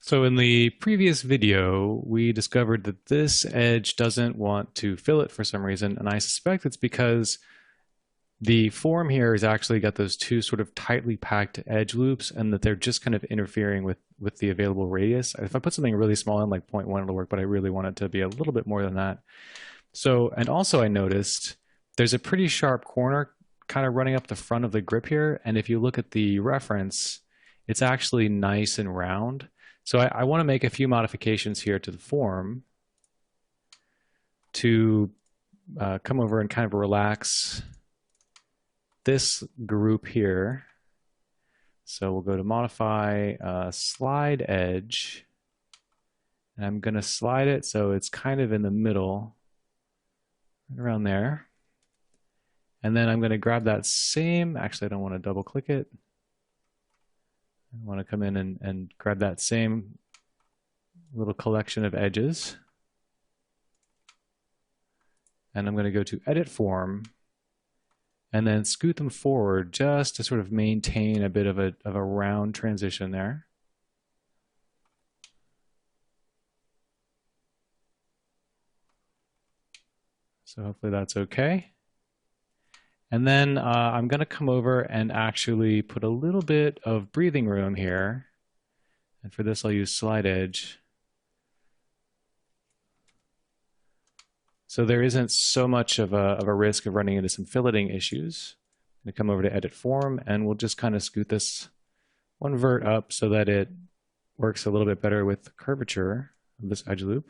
So in the previous video, we discovered that this edge doesn't want to fillet for some reason, and I suspect it's because the form here has actually got those two sort of tightly packed edge loops, and that they're just kind of interfering with the available radius. If I put something really small in, like 0.1, it'll work, but I really want it to be a little bit more than that. So, and also I noticed there's a pretty sharp corner kind of running up the front of the grip here, and if you look at the reference, it's actually nice and round. So I want to make a few modifications here to the form to come over and kind of relax this group here. So we'll go to modify slide edge, and I'm going to slide it so it's kind of in the middle, right around there. And then I'm going to grab that same, actually I don't want to double click it. I want to come in and grab that same little collection of edges. And I'm going to go to Edit Form and then scoot them forward just to sort of maintain a bit of a round transition there. So hopefully that's okay. And then I'm going to come over and actually put a little bit of breathing room here. And for this, I'll use slide edge. So there isn't so much of a risk of running into some filleting issues. I'm going to come over to Edit Form, and we'll just kind of scoot this one vert up so that it works a little bit better with the curvature of this edge loop.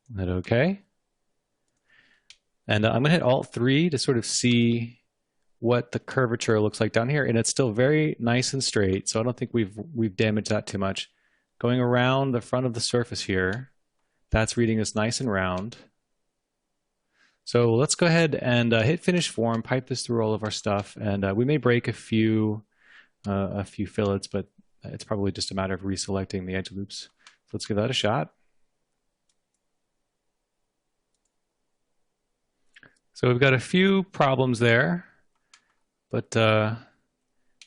Is that okay? And I'm going to hit Alt-3 to sort of see what the curvature looks like down here. And it's still very nice and straight, so I don't think we've damaged that too much. Going around the front of the surface here, that's reading as nice and round. So let's go ahead and hit Finish Form, pipe this through all of our stuff, and we may break a few fillets, but it's probably just a matter of reselecting the edge loops. So let's give that a shot. So we've got a few problems there, but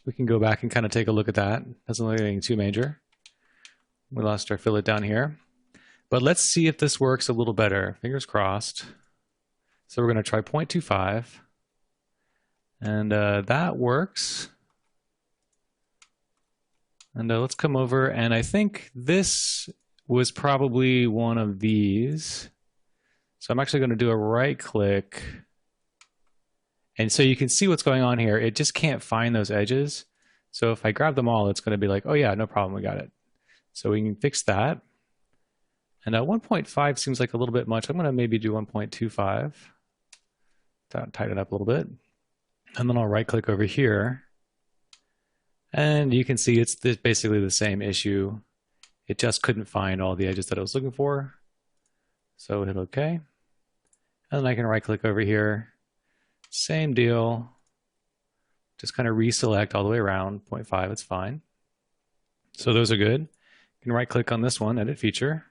we can go back and kind of take a look at that. Doesn't look like anything too major. We lost our fillet down here. But let's see if this works a little better. Fingers crossed. So we're going to try 0.25. And that works. And let's come over, and I think this was probably one of these. So I'm actually going to do a right click. And so you can see what's going on here. It just can't find those edges. So if I grab them all, it's going to be like, oh yeah, no problem, we got it. So we can fix that. And 1.5 seems like a little bit much. I'm going to maybe do 1.25. Tighten it up a little bit. And then I'll right click over here. And you can see it's basically the same issue. It just couldn't find all the edges that I was looking for. So hit OK. And then I can right click over here. Same deal. Just kind of reselect all the way around. 0.5, it's fine. So those are good. You can right click on this one, edit feature.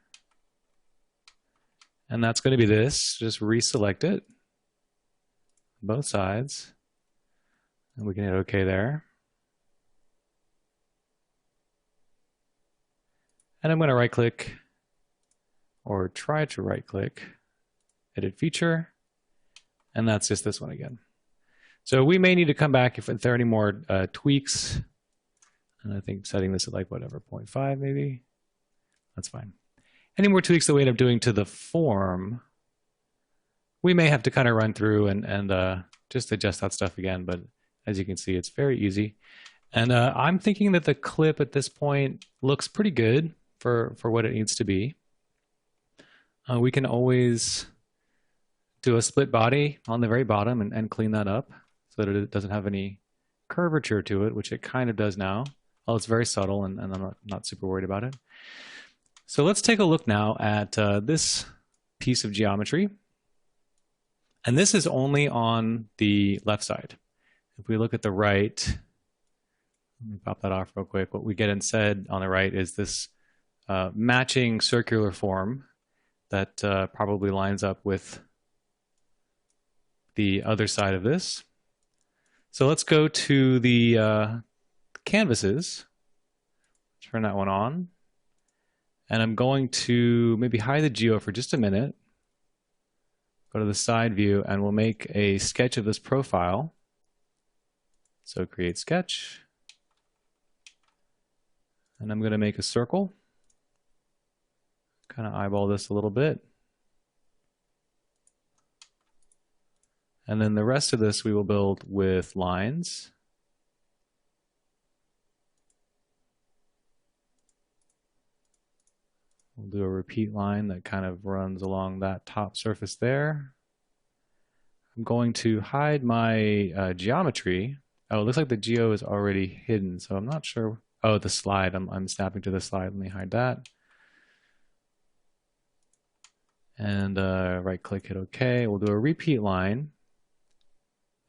And that's going to be this. Just reselect it. Both sides. And we can hit OK there. And I'm going to right click, or try to right click, edit feature, and that's just this one again. So we may need to come back if there are any more tweaks, and I think setting this at like whatever, 0.5 maybe, that's fine. Any more tweaks that we end up doing to the form, we may have to kind of run through and just adjust that stuff again, but as you can see, it's very easy. And I'm thinking that the clip at this point looks pretty good for what it needs to be. We can always do a split body on the very bottom and clean that up so that it doesn't have any curvature to it, which it kind of does now. Well, it's very subtle, and I'm not super worried about it. So let's take a look now at this piece of geometry. And this is only on the left side. If we look at the right, let me pop that off real quick. What we get instead on the right is this matching circular form that probably lines up with the other side of this. So let's go to the canvases. Turn that one on. And I'm going to maybe hide the geo for just a minute. Go to the side view and we'll make a sketch of this profile. So create sketch. And I'm going to make a circle. Kind of eyeball this a little bit. And then the rest of this we will build with lines. We'll do a repeat line that kind of runs along that top surface there. I'm going to hide my geometry. Oh, it looks like the geo is already hidden, so I'm not sure. Oh, the slide. I'm snapping to the slide. Let me hide that. And right click, hit OK. We'll do a repeat line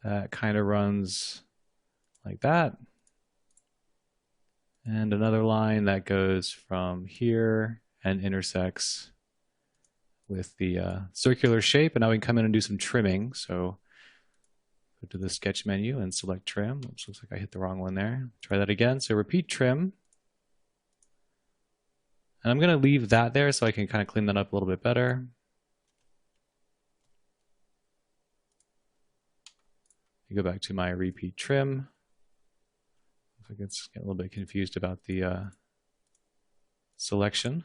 that kind of runs like that. And another line that goes from here and intersects with the circular shape. And now we can come in and do some trimming. So go to the sketch menu and select trim. Oops, looks like I hit the wrong one there. Try that again. So repeat trim. And I'm going to leave that there so I can kind of clean that up a little bit better. Go back to my repeat trim. Looks like it's getting a little bit confused about the selection.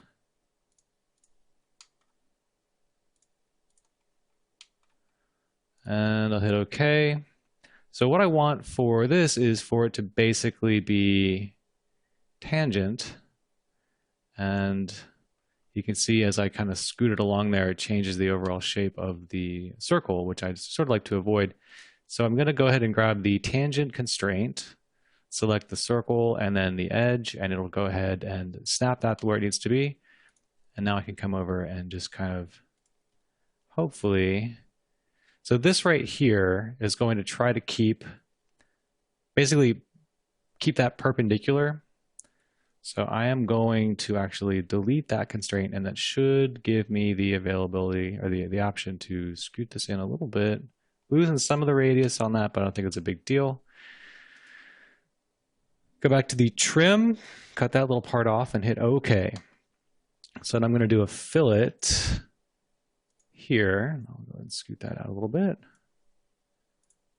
And I'll hit OK. So what I want for this is for it to basically be tangent. And you can see as I kind of scoot it along there, it changes the overall shape of the circle, which I sort of like to avoid. So I'm going to go ahead and grab the tangent constraint, select the circle and then the edge, and it'll go ahead and snap that to where it needs to be. And now I can come over and just kind of hopefully. So this right here is going to try to basically keep that perpendicular. So I am going to actually delete that constraint, and that should give me the availability or the option to scoot this in a little bit. Losing some of the radius on that, but I don't think it's a big deal. Go back to the trim, cut that little part off and hit OK. So then I'm going to do a fillet here. I'll go ahead and scoot that out a little bit.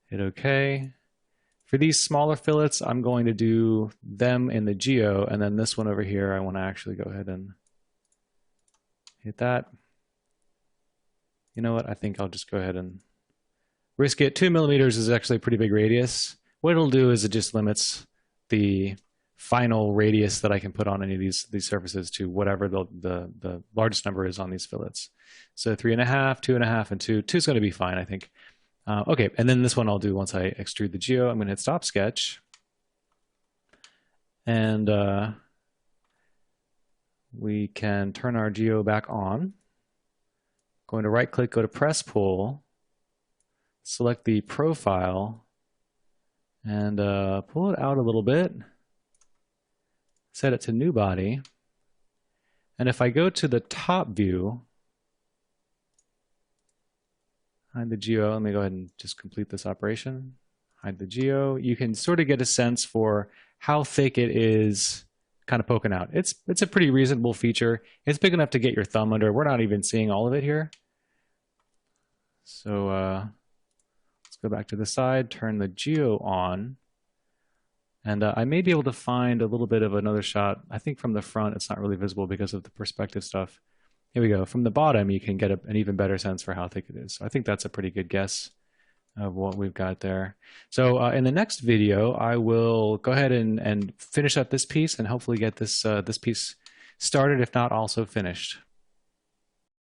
Hit OK. For these smaller fillets, I'm going to do them in the geo, and then this one over here, I want to actually go ahead and hit that. You know what? I think I'll just go ahead and risk it. 2 millimeters is actually a pretty big radius. What it'll do is it just limits the final radius that I can put on any of these surfaces to whatever the largest number is on these fillets. So 3.5, 2.5, and 2. 2 is going to be fine, I think. Okay, and then this one I'll do once I extrude the geo. I'm going to hit stop sketch. And we can turn our geo back on. Going to right click, go to press pull. Select the profile and pull it out a little bit. Set it to new body. And if I go to the top view, hide the geo. Let me go ahead and just complete this operation. Hide the geo. You can sort of get a sense for how thick it is kind of poking out. It's a pretty reasonable feature. It's big enough to get your thumb under. We're not even seeing all of it here. So go back to the side, turn the geo on, and I may be able to find a little bit of another shot. I think from the front it's not really visible because of the perspective stuff. Here we go. From the bottom you can get an even better sense for how thick it is. So I think that's a pretty good guess of what we've got there. So in the next video I will go ahead and finish up this piece and hopefully get this piece started, if not also finished.